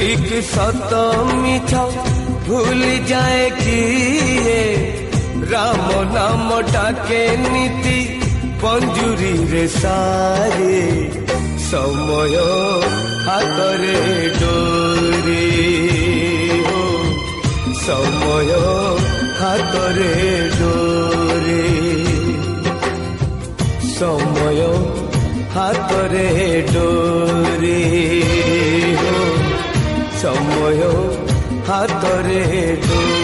ঠিক সত মিছ ভুলি যায় কিয়ে রাম নাম ডাকে নীতি পঞ্জুরি রে সারে সময় হাতরে ডোরে সময় হাতরে ডোরে সময় হাতরে ডোরে সময় হাতরে ডোরে।